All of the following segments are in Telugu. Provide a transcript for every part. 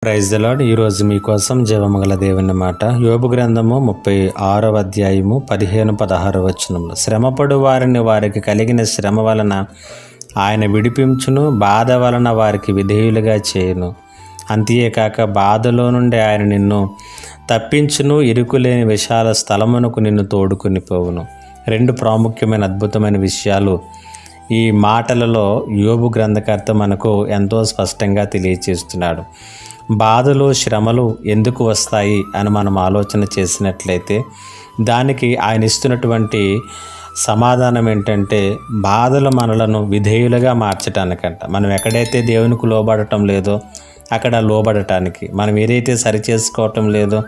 Praise the lord. ఈరోజు మీకోసం జీవమగల దేవుని మాట. యోబు గ్రంథము 36వ అధ్యాయము 15-16 వచనములు. శ్రమపడు వారిని వారికి కలిగిన శ్రమ వలన ఆయన విడిపించును, బాధ వలన వారికి విధేయులుగా చేయును. అంతేకాక బాధలో నుండి ఆయన నిన్ను తప్పించును, ఇరుకులేని విశాల స్థలమునకు నిన్ను తోడుకుని పోవును. రెండు ప్రాముఖ్యమైన అద్భుతమైన విషయాలు ఈ మాటలలో యోబు గ్రంథకర్త మనకు ఎంతో స్పష్టంగా తెలియచేస్తున్నాడు. బాధలు, శ్రమలు ఎందుకు వస్తాయి అని మనం ఆలోచన చేసినట్లయితే దానికి ఆయన ఇస్తున్నటువంటి సమాధానం ఏంటంటే, బాధలు మనలను విధేయులుగా మార్చటానికంట. మనం ఎక్కడైతే దేవునికి లోబడటం లేదో అక్కడ లోబడటానికి, మనం ఏదైతే సరిచేసుకోవటం లేదో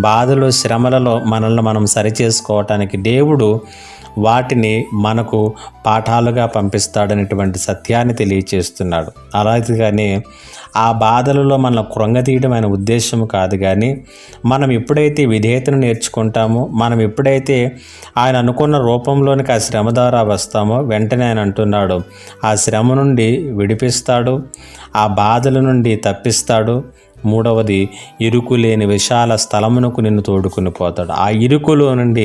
బాధలు, శ్రమలలో మనల్ని మనం సరిచేసుకోవటానికి దేవుడు వాటిని మనకు పాఠాలుగా పంపిస్తాడనేటువంటి సత్యాన్ని తెలియచేస్తున్నాడు. అలాగే ఆ బాధలలో మనల్ని కృంగతీయడం ఆయన ఉద్దేశం కాదు, కానీ మనం ఎప్పుడైతే విధేయతను నేర్చుకుంటామో, మనం ఎప్పుడైతే ఆయన అనుకున్న రూపంలోనికి ఆ శ్రమ ద్వారా వస్తామో వెంటనే ఆయన అంటున్నాడు, ఆ శ్రమ నుండి విడిపిస్తాడు, ఆ బాధల నుండి తప్పిస్తాడు. మూడవది, ఇరుకు లేని విశాల స్థలమునకు నిన్ను తోడుకుని పోతాడు. ఆ ఇరుకులో నుండి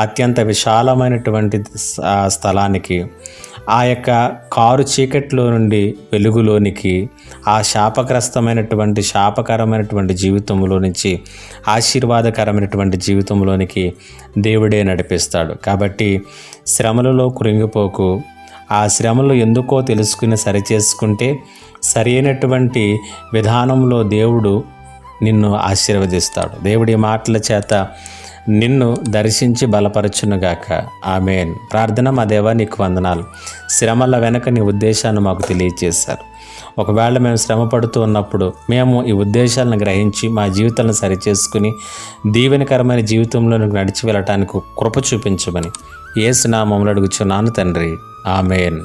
అత్యంత విశాలమైనటువంటి స్థలానికి, ఆ యొక్క కారు చీకట్లో నుండి వెలుగులోనికి, ఆ శాపకరమైనటువంటి జీవితంలో నుంచి ఆశీర్వాదకరమైనటువంటి జీవితంలోనికి దేవుడే నడిపిస్తాడు. కాబట్టి శ్రమలలో కృంగిపోకు. ఆ శ్రమలు ఎందుకో తెలుసుకుని సరిచేసుకుంటే సరైనటువంటి విధానంలో దేవుడు నిన్ను ఆశీర్వదిస్తాడు. దేవుడి మాటల చేత నిన్ను దర్శించి బలపరచునుగాక. ఆమేన్. ప్రార్థన. మా దేవా, నీకు వందనాలు. శ్రమల వెనక నీ ఉద్దేశాన్ని మాకు తెలియజేశారు. ఒకవేళ మేము శ్రమ పడుతూ ఉన్నప్పుడు మేము ఈ ఉద్దేశాలను గ్రహించి మా జీవితాలను సరిచేసుకుని దీవెనకరమైన జీవితంలో నడిచి వెళ్ళటానికి కృప చూపించమని యేసు నామములో అడుగుచున్నాను తండ్రి. ఆమేన్.